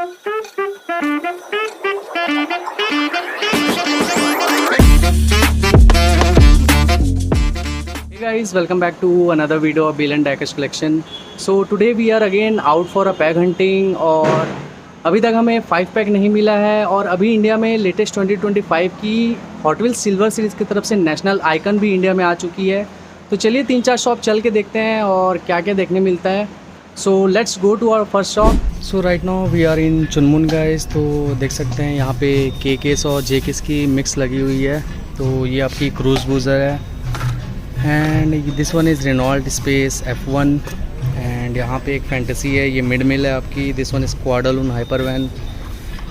Hey guys, welcome back to another video of Bill and Diecast collection. So today we are again out for a pack hunting और अभी तक हमें 5 pack नहीं मिला है और अभी इंडिया में लेटेस्ट 2025 की हॉट व्हील्स सिल्वर सीरीज़ की तरफ से नेशनल आइकन भी इंडिया में आ चुकी है। तो चलिए 3-4 शॉप चल के देखते हैं और क्या क्या देखने मिलता है। So let's go to our first shop. So right now we are in Chunmun guys. तो देख सकते हैं यहाँ पे केकेस और जेकेस की मिक्स लगी हुई है। तो ये आपकी क्रूज ब्रूजर है and this one is Renault space F1 and यहाँ पे एक फैंटेसी है, ये मिड मिल है आपकी। दिस वन इज़ क्वाडलून hyper van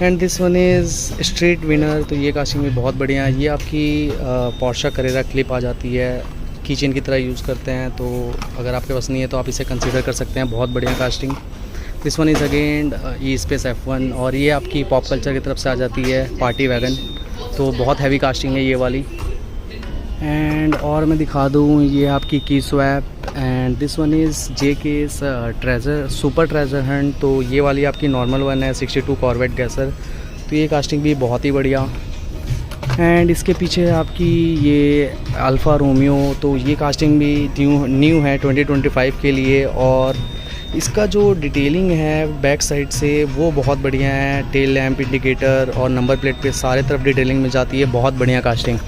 and this one is street wiener. तो ये कास्टिंग भी बहुत बढ़िया है। ये आपकी पोर्शा करेरा क्लिप आ जाती है, कीचेन की तरह यूज़ करते हैं। तो अगर आपके पास नहीं है तो आप इसे कंसीडर कर सकते हैं, बहुत बढ़िया casting. This one is again E space F1 और ये आपकी पॉप कल्चर की तरफ से आ जाती है पार्टी वैगन। तो बहुत हैवी कास्टिंग है ये वाली। एंड और मैं दिखा दूँ, ये आपकी की swap and this one is JK's treasure super treasure Hunt. तो ये वाली आपकी नॉर्मल वन है 62 कॉर्वेट गैसर। तो ये कास्टिंग भी बहुत ही बढ़िया। एंड इसके पीछे आपकी ये अल्फ़ा रोमियो। तो ये कास्टिंग भी न्यू है 2025 के लिए और इसका जो डिटेलिंग है बैक साइड से वो बहुत बढ़िया है। टेल लैम्प, इंडिकेटर और नंबर प्लेट पे सारे तरफ डिटेलिंग मिल जाती है, बहुत बढ़िया कास्टिंग।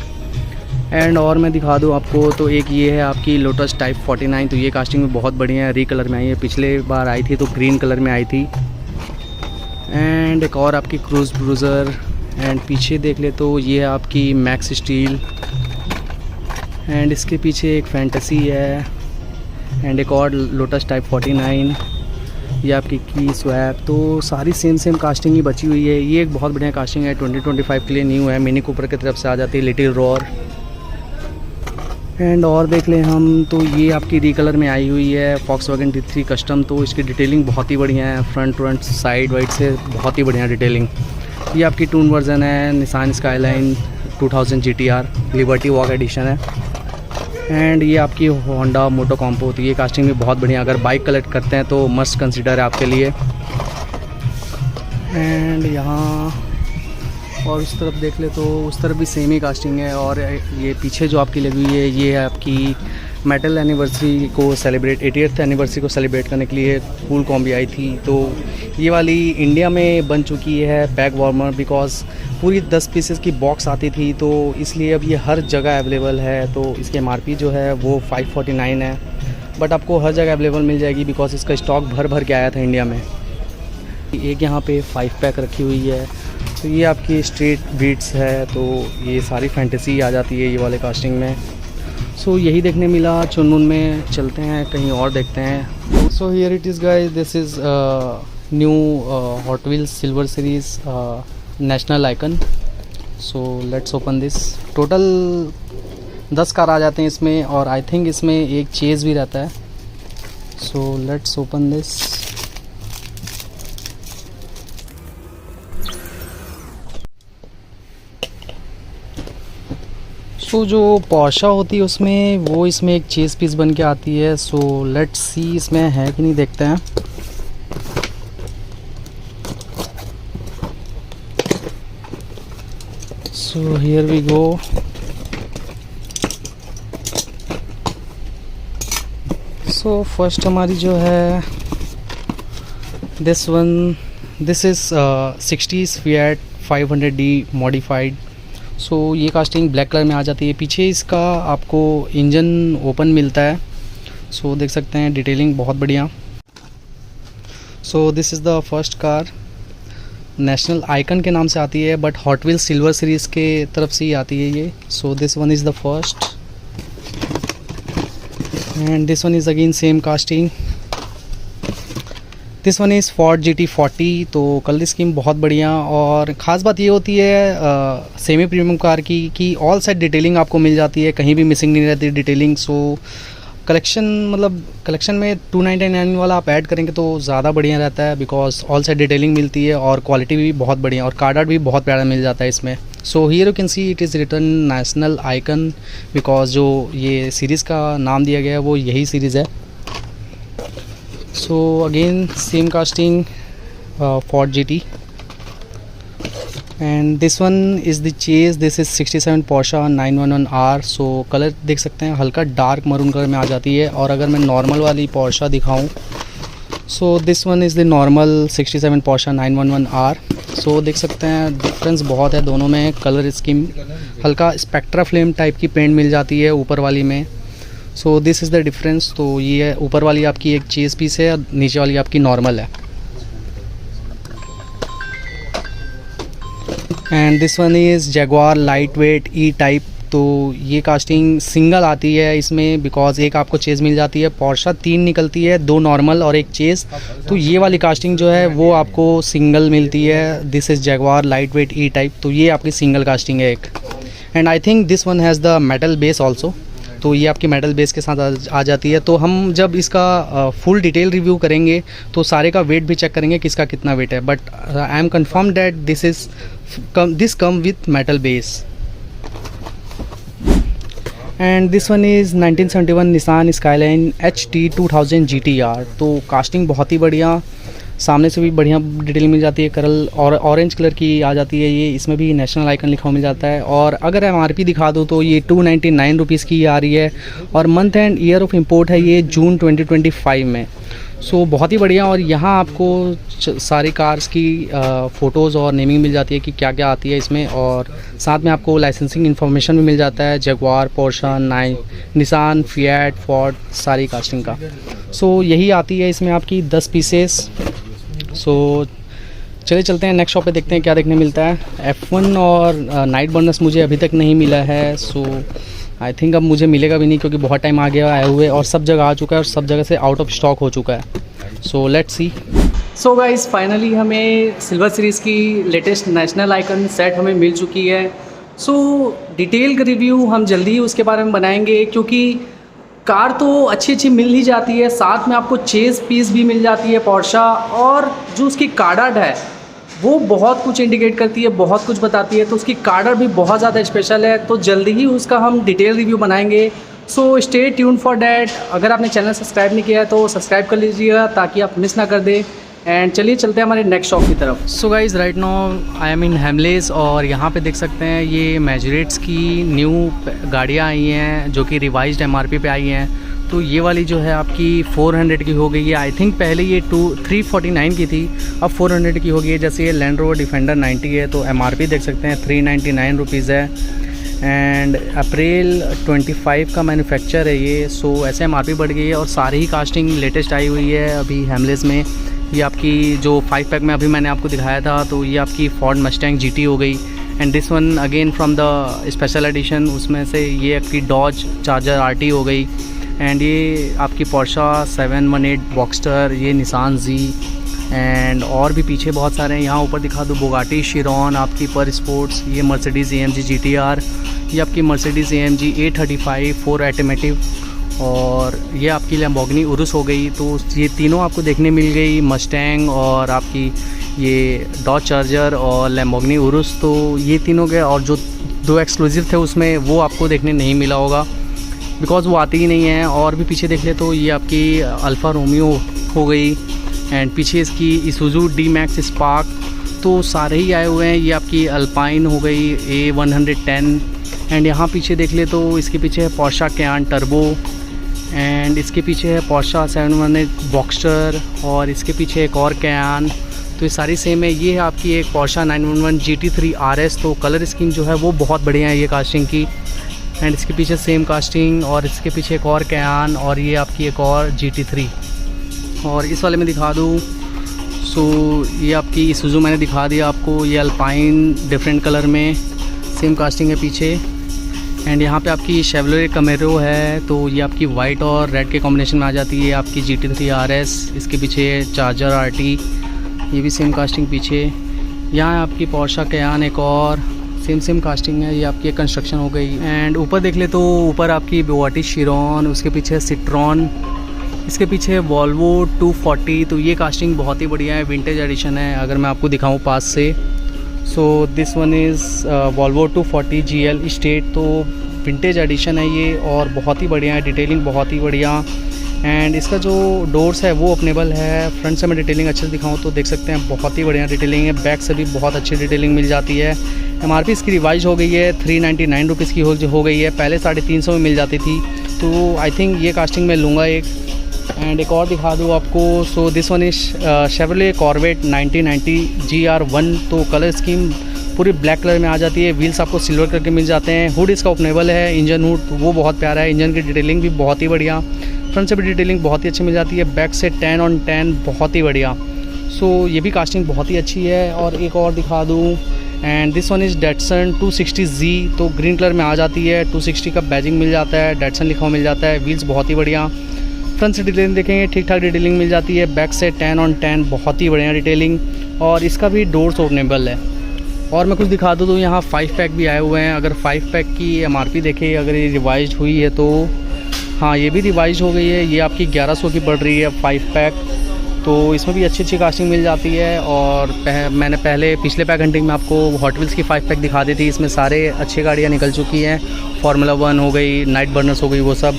एंड और मैं दिखा दूँ आपको, तो एक ये है आपकी लोटस टाइप 49। तो ये कास्टिंग भी बहुत बढ़िया है, री कलर में आई है। पिछले बार आई थी तो ग्रीन कलर में आई थी। एंड एक और आपकी क्रूज ब्रूजर एंड पीछे देख ले तो ये आपकी मैक्स स्टील एंड इसके पीछे एक फैंटेसी है एंड एक और लोटस टाइप 49। ये आपकी की स्वैप। तो सारी सेम कास्टिंग ही बची हुई है। ये एक बहुत बढ़िया कास्टिंग है, 2025 के लिए न्यू है। मिनी कूपर की तरफ से आ जाती है लिटिल रॉर। एंड और देख लें हम तो ये आपकी री कलर में आई हुई है Volkswagen D3 कस्टम। तो इसकी डिटेलिंग बहुत ही बढ़िया है, फ्रंट साइड वाइड से बहुत ही बढ़िया डिटेलिंग। ये आपकी टून वर्जन है Nissan Skyline 2000 GTR Liberty Walk edition है। एंड ये आपकी होंडा मोटो कॉम्पो। तो ये कास्टिंग भी बहुत बढ़िया, अगर बाइक कलेक्ट करते हैं तो मस्ट कंसिडर है आपके लिए। एंड यहाँ और उस तरफ देख ले तो उस तरफ भी सेम ही कास्टिंग है। और ये पीछे जो आपकी लगी हुई है ये है आपकी मेटल एनिवर्सरी को सेलिब्रेट 80th एनिवर्सरी को सेलिब्रेट करने के लिए कूल कॉम्बी आई थी। तो ये वाली इंडिया में बन चुकी है बैग वार्मर, बिकॉज पूरी 10 पीसेस की बॉक्स आती थी तो इसलिए अब ये हर जगह अवेलेबल है। तो इसकी MRP जो है वो 549 है, बट आपको हर जगह अवेलेबल मिल जाएगी बिकॉज इसका स्टॉक भर के आया था इंडिया में। एक यहाँ पे 5 पैक रखी हुई है। तो ये आपकी स्ट्रीट बीट्स है। तो ये सारी फैंटेसी आ जाती है ये वाले कास्टिंग में। सो यही देखने मिला चुनमुन में। चलते हैं कहीं और देखते हैं। So here it is guys, this is new Hot Wheels silver series national icon. So let's open this. Total 10 car आ जाते हैं इसमें और आई थिंक इसमें एक चेज़ भी रहता है। So let's open this. So जो पोर्शा होती है उसमें वो इसमें एक चेज़ पीस बन के आती है। सो लेट्स सी इसमें है कि नहीं, देखते हैं। So here we go. So first हमारी जो है this is 60s Fiat 500D modified. So ये कास्टिंग ब्लैक कलर में आ जाती है। पीछे इसका आपको इंजन ओपन मिलता है। सो देख सकते हैं डिटेलिंग बहुत बढ़िया। So this is the first car, national icon के नाम से आती है but hot Wheels silver series के तरफ से ही आती है ये। सो this one is the first and this one is again same casting. This one is Ford GT40। तो कलर स्कीम बहुत बढ़िया और ख़ास बात ये होती है सेमी प्रीमियम कार की कि ऑल साइड डिटेलिंग आपको मिल जाती है, कहीं भी मिसिंग नहीं रहती डिटेलिंग। सो कलेक्शन में 299 वाला आप ऐड करेंगे तो ज़्यादा बढ़िया रहता है बिकॉज ऑल साइड डिटेलिंग मिलती है और क्वालिटी भी बहुत बढ़िया और कार्ड आर्ट भी बहुत प्यारा मिल जाता है इसमें। So here you can see it is written national icon because जो ये सीरीज़ का नाम दिया गया है वो यही सीरीज़ है। So again same casting Ford GT. And this one is the chase. This is 67 Porsche 911R. So colour देख सकते हैं, हल्का डार्क मरून कलर में आ जाती है. और अगर मैं नॉर्मल वाली Porsche दिखाऊं, सो this one is the normal 67 Porsche 911R. सो देख सकते हैं डिफरेंस बहुत है दोनों में. कलर स्कीम हल्का स्पेक्ट्रा फ्लेम टाइप की पेंट मिल जाती है ऊपर वाली में. So this is the difference. तो ये ऊपर वाली आपकी एक चेज पीस है और नीचे वाली आपकी नॉर्मल है. And this one is Jaguar light weight E type. तो ये कास्टिंग सिंगल आती है इसमें, बिकॉज एक आपको चेज़ मिल जाती है. Porsche 3 निकलती है, 2 नॉर्मल और एक चेज़. तो ये वाली कास्टिंग जो है वो आपको सिंगल मिलती है. This is Jaguar light weight E type. तो ये आपकी सिंगल कास्टिंग है एक. And I think this one has the metal base also. तो ये आपकी मेटल बेस के साथ आ जाती है. तो हम जब इसका फुल डिटेल रिव्यू करेंगे तो सारे का वेट भी चेक करेंगे किसका कितना वेट है. But I am confirm that this come with metal base. And this one is 1971 Nissan skyline HT 2000 GTR. तो कास्टिंग बहुत ही बढ़िया, सामने से भी बढ़िया डिटेल मिल जाती है. कलर और ऑरेंज कलर की आ जाती है ये. इसमें भी नेशनल आइकन लिखा हुआ मिल जाता है. और अगर MRP दिखा दूँ तो ये 299 रुपीज़ की आ रही है. और month and year of import है ये जून 2025 में. सो बहुत ही बढ़िया. और यहाँ आपको सारी कार्स की फ़ोटोज़ और नेमिंग मिल जाती है कि क्या क्या आती है इसमें. और साथ में आपको लाइसेंसिंग इन्फॉर्मेशन भी मिल जाता है. Jaguar, Portia, Nissan, fiat, Ford, सारी कास्टिंग का. सो यही आती है इसमें आपकी 10 पीसेस. सो चले चलते हैं नेक्स्ट शॉप पे, देखते हैं क्या देखने मिलता है. F1 और नाइट बर्नर्स मुझे अभी तक नहीं मिला है. सो आई थिंक अब मुझे मिलेगा भी नहीं, क्योंकि बहुत टाइम आ गया आए हुए और सब जगह आ चुका है और सब जगह से आउट ऑफ स्टॉक हो चुका है. So let's see. So guys finally हमें सिल्वर सीरीज़ की लेटेस्ट नेशनल आइकन सेट हमें मिल चुकी है. सो डिटेल रिव्यू हम जल्दी ही उसके बारे में बनाएंगे, क्योंकि कार तो अच्छी अच्छी मिल ही जाती है, साथ में आपको चेज़ पीस भी मिल जाती है Porsche. और जो उसकी कार्डर है वो बहुत कुछ इंडिकेट करती है, बहुत कुछ बताती है. तो उसकी कार्डर भी बहुत ज़्यादा स्पेशल है. तो जल्दी ही उसका हम डिटेल रिव्यू बनाएंगे. So stay tune for that. अगर आपने चैनल सब्सक्राइब नहीं किया है तो सब्सक्राइब कर लीजिएगा ताकि आप मिस ना कर दें. एंड चलिए चलते हैं हमारे नेक्स्ट शॉप की तरफ. So guys right now I am in Hamleys. और यहाँ पे देख सकते हैं ये मैजिरेट्स की न्यू गाड़ियाँ आई हैं जो कि रिवाइज्ड MRP पे आई हैं. तो ये वाली जो है आपकी 400 की हो गई है. आई थिंक पहले ये 349 की थी, अब 400 की हो गई है. जैसे ये लैंड रोवर डिफेंडर 90 है तो MRP देख सकते हैं 399 रुपीज़ है. एंड अप्रैल 25 का मैन्युफैक्चर है ये. सो ऐसे MRP बढ़ गई है. और सारी ही कास्टिंग लेटेस्ट आई हुई है अभी हेमलेस में. ये आपकी जो 5 पैक में अभी मैंने आपको दिखाया था, तो ये आपकी फोर्ड मस्टैंग GT हो गई. And this one again from the special edition, उसमें से ये आपकी डॉज चार्जर RT हो गई. एंड ये आपकी Porsche 718 बॉक्स्टर, ये निसान Z. एंड और भी पीछे बहुत सारे हैं. यहाँ ऊपर दिखा दूँ बुगाटी शिरॉन आपकी पर स्पोर्ट्स, ये मर्सिडीज़ AMG GTR, ये आपकी मर्सिडीज़ AMG A35 4 ऑटोमेटिव. और ये आपकी लैम्बोर्गिनी उरुस हो गई. तो ये तीनों आपको देखने मिल गई, मस्टैंग और आपकी ये डॉज चार्जर और लैम्बोर्गिनी उरुस. तो ये तीनों के, और जो 2 एक्सक्लूसिव थे उसमें वो आपको देखने नहीं मिला होगा बिकॉज़ वो आती ही नहीं है. और भी पीछे देख ले तो ये आपकी अल्फ़ा रोमियो हो गई. एंड पीछे इसकी इसूज़ू D-Max स्पार्क. तो सारे ही आए हुए हैं. ये आपकी अल्पाइन हो गई A110. एंड यहाँ पीछे देख ले तो इसके पीछे है Porsche Cayenne टर्बो. एंड इसके पीछे है Porsche 718 बॉक्स्टर. और इसके पीछे एक और Cayenne. तो ये सारी सेम है. ये है आपकी एक Porsche 911 GT3 RS. तो कलर स्कीम जो है वो बहुत बढ़िया है ये कास्टिंग की. एंड इसके पीछे सेम कास्टिंग. और इसके पीछे एक और Cayenne. और ये आपकी एक और GT3. और इस वाले में दिखा दूँ. सो ये आपकी Isuzu मैंने दिखा दिया आपको. ये अल्पाइन डिफरेंट कलर में सेम कास्टिंग है पीछे. एंड यहाँ पे आपकी शेवलेट कमेरो है. तो ये आपकी वाइट और रेड के कॉम्बिनेशन में आ जाती है आपकी GT3 RS. इसके पीछे चार्जर RT, ये भी सेम कास्टिंग पीछे. यहाँ आपकी Porsche Cayenne एक और सेम कास्टिंग है. ये आपकी कंस्ट्रक्शन हो गई. एंड ऊपर देख ले तो ऊपर आपकी बुगाटी शिरॉन, उसके पीछे सिट्रॉन, इसके पीछे वॉल्वो 240. तो ये कास्टिंग बहुत ही बढ़िया है, विंटेज एडिशन है. अगर मैं आपको दिखाऊँ पास से, सो this one is Volvo 240 GL state. तो विंटेज एडिशन है ये और बहुत ही बढ़िया है, डिटेलिंग बहुत ही बढ़िया. एंड इसका जो डोर्स है वो अपनेबल है। फ्रंट से मैं डिटेलिंग अच्छे से दिखाऊँ तो देख सकते हैं बहुत ही बढ़िया डिटेलिंग है। बैक से भी बहुत अच्छी डिटेलिंग मिल जाती है। MRP इसकी रिवाइज हो गई है, 399 रुपीज़ की हो गई है। पहले 350 में मिल जाती थी, तो आई थिंक ये कास्टिंग मैं लूँगा एक। एंड एक और दिखा दूँ आपको। सो this one is Chevrolet corvette 1990 GR1। तो कलर स्कीम पूरी ब्लैक कलर में आ जाती है। व्हील्स आपको सिल्वर कलर के मिल जाते हैं। हुड इसका ओपनेबल है। इंजन हुड वो बहुत प्यारा है। इंजन की डिटेलिंग भी बहुत ही बढ़िया। फ्रंट से भी डिटेलिंग बहुत ही अच्छी मिल जाती है। बैक से 10 on 10 बहुत ही बढ़िया। सो ये भी कास्टिंग बहुत ही अच्छी है। और एक और दिखा दूँ। And this one is Datsun 260Z। तो ग्रीन कलर में आ जाती है। 260 का बैजिंग मिल जाता है। डेटसन लिखा हुआ मिल जाता है। व्हील्स बहुत ही बढ़िया। फ्रंट से डिटेलिंग देखेंगे ठीक ठाक डिटेलिंग मिल जाती है। बैक से 10 on 10 बहुत ही बढ़िया डिटेलिंग। और इसका भी डोर्स ओपनेबल है। और मैं कुछ दिखा दूँ तो यहाँ 5 पैक भी आए हुए हैं। अगर 5 पैक की MRP देखें, अगर ये रिवाइज हुई है तो हाँ ये भी रिवाइज हो गई है। ये आपकी 1100 की पड़ रही है 5 पैक। तो इसमें भी अच्छी अच्छी कास्टिंग मिल जाती है। और मैंने पहले पिछले पैक हंटिंग में आपको हॉट व्हील्स की 5 पैक दिखा दी थी। इसमें सारे अच्छी गाड़ियाँ निकल चुकी हैं। फार्मूला 1 हो गई, नाइट बर्नर्स हो गई, वो सब।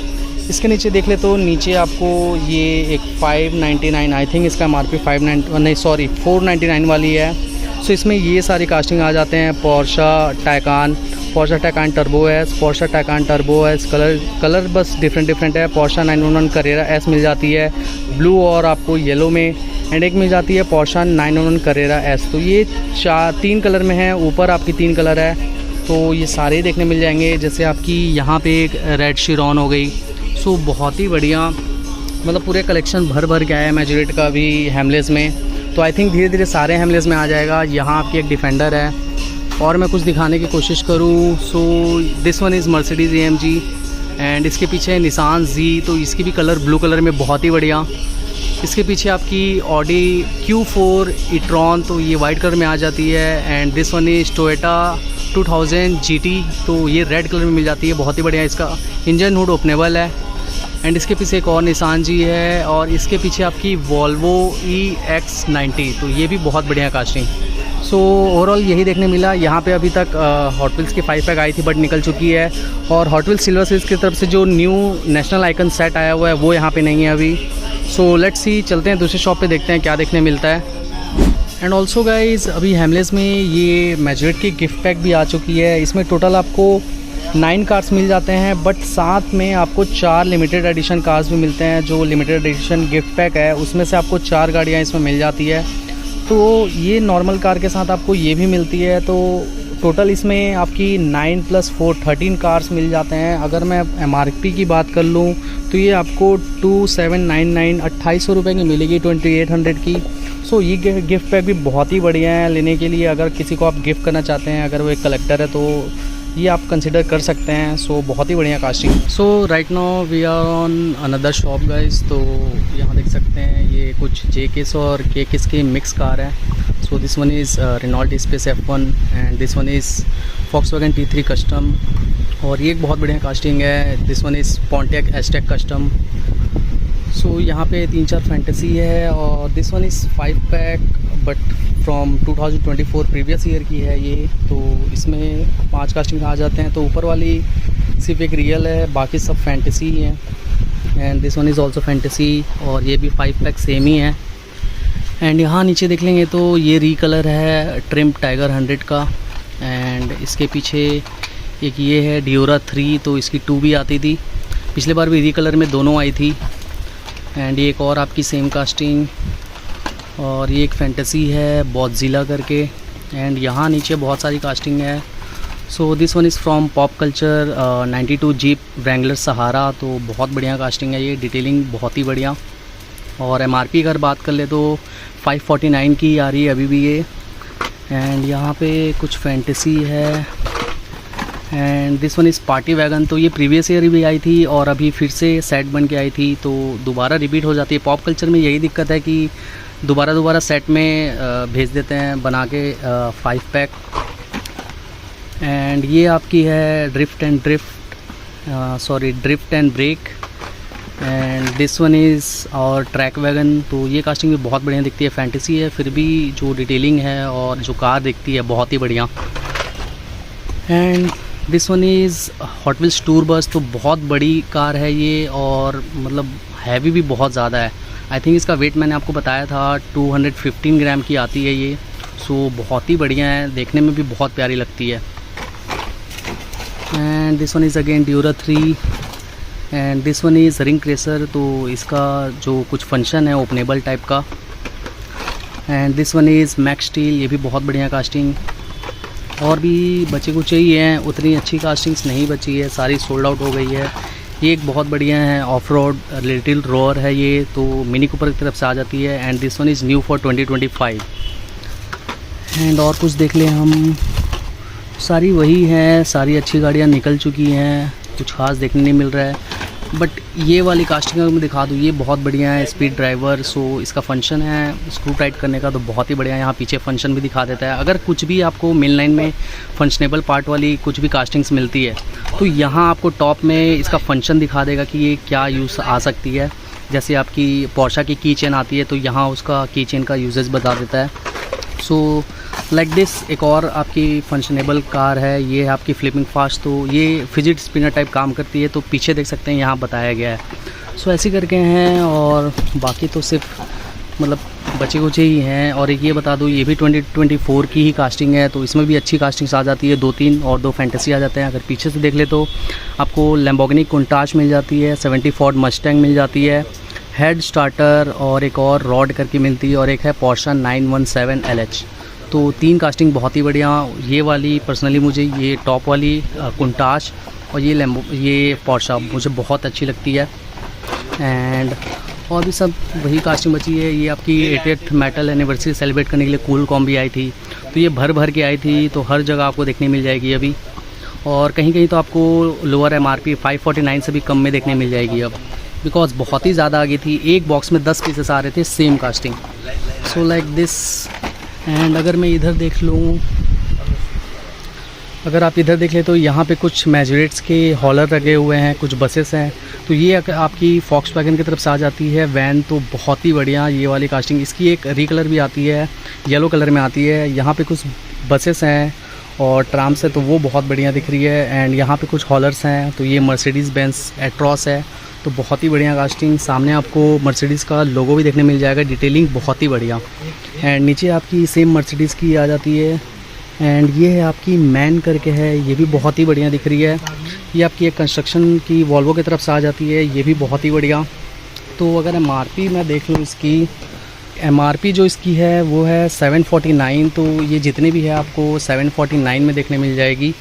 इसके नीचे देख ले तो नीचे आपको ये एक 599 आई थिंक इसका MRP 499 वाली है। सो इसमें ये सारी कास्टिंग आ जाते हैं। Porsche Taycan turbo S, Porsche Taycan turbo S. Colour बस डिफरेंट है। पोर्शा 911 करेरा एस मिल जाती है ब्लू और आपको येलो में। एंड एक मिल जाती है पोर्शा 911 करेरा एस। तो ये 3 कलर में है। ऊपर आपकी 3 कलर है। तो ये सारे देखने मिल जाएंगे। जैसे आपकी यहाँ पे एक रेड शिरॉन हो गई। सो बहुत ही बढ़िया, मतलब पूरे कलेक्शन भर के आया है मैजुरेट का भी हेमलेस में। तो आई थिंक धीरे धीरे सारे हेमलेस में आ जाएगा। यहाँ आपकी एक डिफेंडर है। और मैं कुछ दिखाने की कोशिश करूँ। सो this one is Mercedes AMG। And इसके पीछे है निसान Z। तो इसकी भी कलर ब्लू कलर में बहुत ही बढ़िया। इसके पीछे आपकी ऑडी Q4 e-tron। तो ये वाइट कलर में आ जाती है। And this one is Toyota 2000 GT। तो ये रेड कलर में मिल जाती है, बहुत ही बढ़िया। इसका इंजन हुड ओपनेबल है। एंड इसके पीछे एक और निसान जी है। और इसके पीछे आपकी वॉल्वो EX90। तो ये भी बहुत बढ़िया कास्टिंग। सो ओवरऑल यही देखने मिला। यहाँ पे अभी तक हॉट व्हील्स की 5 पैक आई थी बट निकल चुकी है। और हॉट व्हील्स सिल्वर सीरीज़ की तरफ से जो न्यू नेशनल आइकन सेट आया हुआ है वो यहाँ पे नहीं है अभी। सो लेट्स सी, चलते हैं दूसरी शॉप पे, देखते हैं क्या देखने मिलता है। एंड ऑल्सो गाइज अभी हेमलेस में ये मैजुरेट की गिफ्ट पैक भी आ चुकी है। इसमें टोटल आपको 9 कार्स मिल जाते हैं। बट साथ में आपको 4 लिमिटेड एडिशन कार्स भी मिलते हैं। जो लिमिटेड एडिशन गिफ्ट पैक है उसमें से आपको 4 गाड़ियाँ इसमें मिल जाती है। तो ये नॉर्मल कार के साथ आपको ये भी मिलती है। तो टोटल इसमें आपकी 9 + 4 13 कार्स मिल जाते हैं। अगर मैं MRP की बात कर लूँ तो ये आपको 2799 2800 रुपये की मिलेगी, 2800 की। सो ये गिफ्ट पैक भी बहुत ही बढ़िया है लेने के लिए। अगर किसी को आप गिफ्ट करना चाहते हैं, अगर वो एक कलेक्टर है, तो ये आप कंसिडर कर सकते हैं। सो बहुत ही बढ़िया casting. So right now we are on another shop guys. तो यहाँ देख सकते हैं ये कुछ JKS और KKS की मिक्स कार है। So this one is Renault space F1 and this one is Volkswagen T3 custom. और ये एक बहुत बढ़िया कास्टिंग है। This one is Pontiac Aztek custom. So यहाँ पे 3-4 फैंटेसी है। और this one is 5 pack but from 2024 previous year की है ये। तो इसमें 5 कास्टिंग आ जाते हैं। तो ऊपर वाली सिर्फ एक रियल है, बाकी सब फैंटेसी ही है। And this one is also fantasy. और ये भी 5 पैक सेम ही है। एंड यहाँ नीचे देख लेंगे तो ये री कलर है ट्रिम टाइगर 100 का। एंड इसके पीछे एक ये है डियोरा 3। तो इसकी 2 भी आती थी, पिछले बार भी री कलर में दोनों आई थी। एंड ये एक और आपकी सेम कास्टिंग। और ये एक फैंटेसी है बॉटजिला करके। एंड यहाँ नीचे बहुत सारी कास्टिंग है। So this one is from pop culture 92 Jeep Wrangler Sahara. तो बहुत बढ़िया कास्टिंग है ये, डिटेलिंग बहुत ही बढ़िया। और MRP अगर बात कर ले तो 549 की आ रही है अभी भी ये। एंड यहाँ पे कुछ फैंटेसी है। And this one is party wagon. तो ये प्रीवियस ईयर भी आई थी और अभी फिर से सेट बन के आई थी। तो दोबारा रिपीट हो जाती है। पॉप कल्चर में यही दिक्कत है कि दोबारा सेट में भेज देते हैं बना के 5 पैक। एंड ये आपकी है drift and brake. And this one is और ट्रैक वैगन। तो ये कास्टिंग भी बहुत बढ़िया दिखती है। फैंटेसी है फिर भी जो डिटेलिंग है और जो कार दिखती है बहुत ही बढ़िया। And this one is hot wheels tour bus. तो बहुत बड़ी कार है ये और मतलब हैवी भी बहुत ज़्यादा है। आई थिंक इसका वेट मैंने आपको बताया था 215 ग्राम की आती है ये। सो बहुत ही बढ़िया है, देखने में भी बहुत प्यारी लगती है। And this one is again ड्यूरा 3 and this one is ring crasher. तो इसका जो कुछ फंक्शन है ओपनेबल टाइप का। And this one is Max Steel, ये भी बहुत बढ़िया कास्टिंग। और भी बचे कुछ ही हैं, उतनी अच्छी कास्टिंग्स नहीं बची है, सारी सोल्ड आउट हो गई है। ये एक बहुत बढ़िया है ऑफ रोड लिटिल रोअर है ये, तो मिनी कूपर की तरफ से आ जाती है। And this one is new for 2025। And और कुछ देख लें हम, सारी वही हैं, सारी अच्छी गाड़ियाँ निकल चुकी हैं, कुछ खास देखने नहीं मिल रहा है। बट ये वाली कास्टिंग अगर मैं दिखा दूँ, ये बहुत बढ़िया है, स्पीड ड्राइवर। सो इसका फंक्शन है स्क्रू टाइट करने का, तो बहुत ही बढ़िया है। यहाँ पीछे फंक्शन भी दिखा देता है। अगर कुछ भी आपको मेन लाइन में फंक्शनेबल पार्ट वाली कुछ भी कास्टिंग्स मिलती है, तो यहाँ आपको टॉप में इसका फंक्शन दिखा देगा कि ये क्या यूज़ आ सकती है। जैसे आपकी पोर्शा की की चेन आती है, तो यहाँ उसका की चेन का यूजेस बता देता है। सो लाइक दिस एक और आपकी फंक्शनेबल कार है, ये है आपकी फ्लिपिंग फास्ट। तो ये फिजिट स्पिनर टाइप काम करती है, तो पीछे देख सकते हैं यहाँ बताया गया है। सो ऐसे करके हैं, और बाकी तो सिर्फ मतलब बचे कुछ ही हैं। और एक ये बता दूँ, ये भी 2024 की ही कास्टिंग है, तो इसमें भी अच्छी कास्टिंग्स आ जाती है, 2-3 और 2 फैंटेसी आ जाते हैं। अगर पीछे से देख ले तो आपको लैम्बोर्गिनी कुंटाच मिल जाती है, 70 फोर्ड मस्टैंग मिल जाती है, हेड स्टार्टर और एक और रॉड करके मिलती है, और एक है पोर्शा 917 LH। तो 3 कास्टिंग बहुत ही बढ़िया। ये वाली पर्सनली मुझे ये टॉप वाली कुंटाच और ये पोर्शा मुझे बहुत अच्छी लगती है। एंड और भी सब वही कास्टिंग बची है। ये आपकी 88th मेटल एनिवर्सरी सेलिब्रेट करने के लिए कूल कॉम्बी आई थी, तो ये भर भर के आई थी, तो हर जगह आपको देखने मिल जाएगी अभी। और कहीं कहीं तो आपको लोअर MRP 549 से भी कम में देखने मिल जाएगी अब, बिकॉज बहुत ही ज़्यादा आ गई थी। एक बॉक्स में 10 पीसेस आ रहे थे same casting. So like this. And अगर मैं इधर देख लूँ, अगर आप इधर देख लें तो यहाँ पे कुछ मैजिस्ट्रेट्स के हॉलर लगे हुए हैं, कुछ बसेस हैं। तो ये आपकी फॉक्सवैगन की तरफ से आ जाती है वैन, तो बहुत ही बढ़िया ये वाली कास्टिंग। इसकी एक री कलर भी आती है, येलो कलर में आती है। यहाँ पे कुछ बसेस हैं और ट्राम्स है, तो वो बहुत बढ़िया दिख रही है। एंड यहाँ पे कुछ हॉलर्स हैं, तो ये मर्सिडीज़ बेंस एट्रॉस है, तो बहुत ही बढ़िया कास्टिंग। सामने आपको मर्सिडीज़ का लोगो भी देखने मिल जाएगा, डिटेलिंग बहुत ही बढ़िया। एंड नीचे आपकी सेम मर्सिडीज़ की आ जाती है। एंड ये है आपकी मैन करके है, ये भी बहुत ही बढ़िया दिख रही है। ये आपकी एक कंस्ट्रक्शन की वॉल्वो की तरफ से आ जाती है, ये भी बहुत ही बढ़िया। तो अगर MRP मैं देख लूँ, इसकी MRP जो इसकी है वो है 749, तो ये जितनी भी है आपको 749 में देखने मिल जाएगी।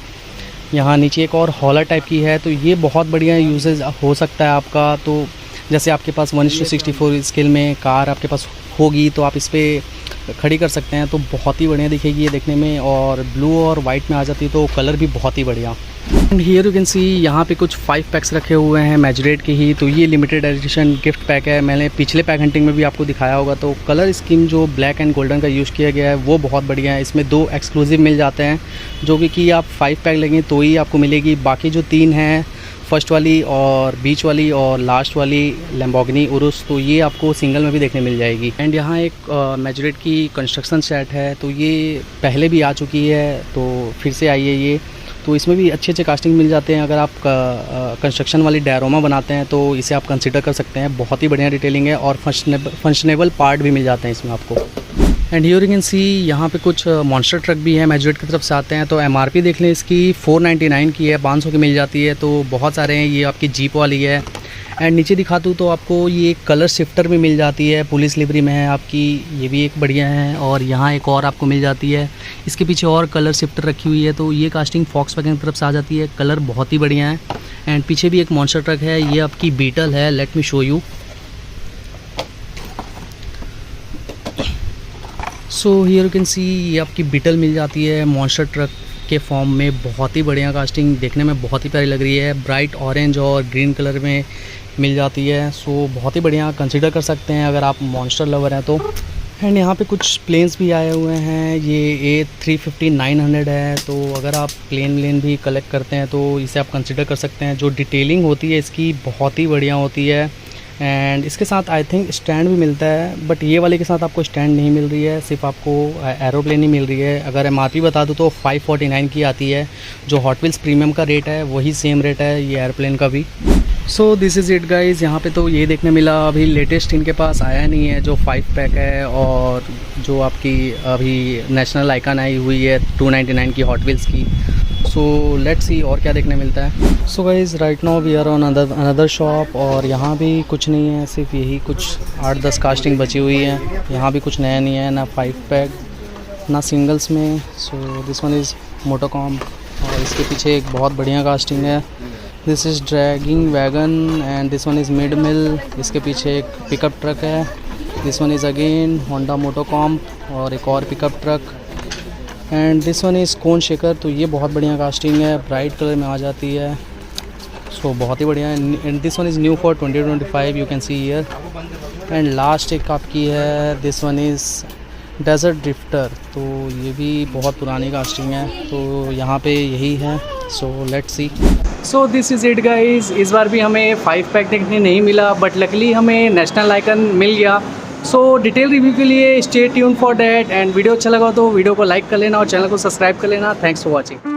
यहाँ नीचे एक और हॉलर टाइप की है, तो ये बहुत बढ़िया यूजेज हो सकता है आपका। तो जैसे आपके पास 1:64 स्केल में कार आपके पास होगी, तो आप इस पर खड़ी कर सकते हैं, तो बहुत ही बढ़िया दिखेगी ये देखने में। और ब्लू और वाइट में आ जाती है, तो कलर भी बहुत ही बढ़िया। एंड हियर यू कैन सी, यहाँ पे कुछ 5 पैक्स रखे हुए हैं मैजिस्ट्रेट के ही। तो ये लिमिटेड एडिशन गिफ्ट पैक है, मैंने पिछले पैक हंटिंग में भी आपको दिखाया होगा। तो कलर स्कीम जो ब्लैक एंड गोल्डन का यूज़ किया गया है वो बहुत बढ़िया है। इसमें 2 एक्सक्लूसिव मिल जाते हैं, जो कि आप 5 पैक लेंगे तो ही आपको मिलेगी। बाकी जो 3 हैं, फर्स्ट वाली और बीच वाली और लास्ट वाली लैम्बोर्गिनी उरुस, तो ये आपको सिंगल में भी देखने मिल जाएगी। एंड यहाँ एक मैजिस्ट्रेट की कंस्ट्रक्शन सेट है, तो ये पहले भी आ चुकी है, तो फिर से आई है ये। तो इसमें भी अच्छे अच्छे कास्टिंग मिल जाते हैं। अगर आप कंस्ट्रक्शन वाली डायरोमा बनाते हैं तो इसे आप कंसिडर कर सकते हैं, बहुत ही बढ़िया डिटेलिंग है। और फंक्शनेबल पार्ट भी मिल जाते हैं इसमें आपको। एंड हियर यू कैन सी, यहाँ पे कुछ मॉन्स्टर ट्रक भी है, मैजिस्ट्रेट की तरफ से आते हैं। तो MRP देख लें इसकी 499 की है, 500 की मिल जाती है, तो बहुत सारे हैं। ये आपकी जीप वाली है। एंड नीचे दिखा दूँ तो आपको ये कलर शिफ्टर भी मिल जाती है, पुलिस लिवरी में है आपकी, ये भी एक बढ़िया है। और यहाँ एक और आपको मिल जाती है, इसके पीछे और कलर शिफ्टर रखी हुई है। तो ये कास्टिंग फॉक्सवैगन की तरफ से आ जाती है, कलर बहुत ही बढ़िया है। एंड पीछे भी एक मॉन्स्टर ट्रक है, ये आपकी बीटल है, let me show you. So here you can सी, ये आपकी बीटल मिल जाती है मॉन्स्टर ट्रक के फॉर्म में, बहुत ही बढ़िया कास्टिंग, देखने में बहुत ही प्यारी लग रही है। ब्राइट ऑरेंज और ग्रीन कलर में मिल जाती है, सो बहुत ही बढ़िया, कंसिडर कर सकते हैं अगर आप मॉन्स्टर लवर हैं तो। एंड यहाँ पे कुछ प्लेन्स भी आए हुए हैं, ये A350-900 है। तो अगर आप प्लेन भी कलेक्ट करते हैं तो इसे आप कंसिडर कर सकते हैं। जो डिटेलिंग होती है इसकी बहुत ही बढ़िया होती है। एंड इसके साथ आई थिंक स्टैंड भी मिलता है, बट ये वाले के साथ आपको स्टैंड नहीं मिल रही है, सिर्फ आपको एरोप्लेन ही मिल रही है। अगर MRP बता दूँ तो 549 की आती है, जो हॉट व्हील्स प्रीमियम का रेट है वही सेम रेट है ये एरोप्लेन का भी। So this is it guys. यहाँ पे तो ये देखने मिला, अभी लेटेस्ट इनके पास आया नहीं है जो 5 पैक है, और जो आपकी अभी नेशनल आइकन आई हुई है 299 की हॉट व्हील्स की। सो लेट्स सी और क्या देखने मिलता है। So guys right now we are on another shop, और यहाँ भी कुछ नहीं है, सिर्फ यही कुछ 8-10 कास्टिंग बची हुई है। यहाँ भी कुछ नया नहीं है, ना 5 पैक ना सिंगल्स में। So this one is Motocompo, और इसके पीछे एक बहुत बढ़िया कास्टिंग है। This is dragging wagon and this one is mid mill. इसके पीछे एक पिकअप ट्रक है। This one is again Honda Motocompo और एक और pickup truck, and this one is bone shaker. तो ये बहुत बढ़िया कास्टिंग है, ब्राइट कलर में आ जाती है। सो बहुत ही बढ़िया है। And this one is new for 2025, you can see here. And last एक आपकी है, this one is desert drifter. तो ये भी बहुत पुरानी कास्टिंग है, तो यहाँ पे यही है। So let's see. So this is it guys. इस बार भी हमें 5 पैक देखने नहीं मिला, बट लकीली हमें नेशनल आइकन मिल गया। सो डिटेल रिव्यू के लिए stay tune for that. And video अच्छा लगा तो वीडियो को लाइक कर लेना और चैनल को सब्सक्राइब कर लेना। Thanks for watching.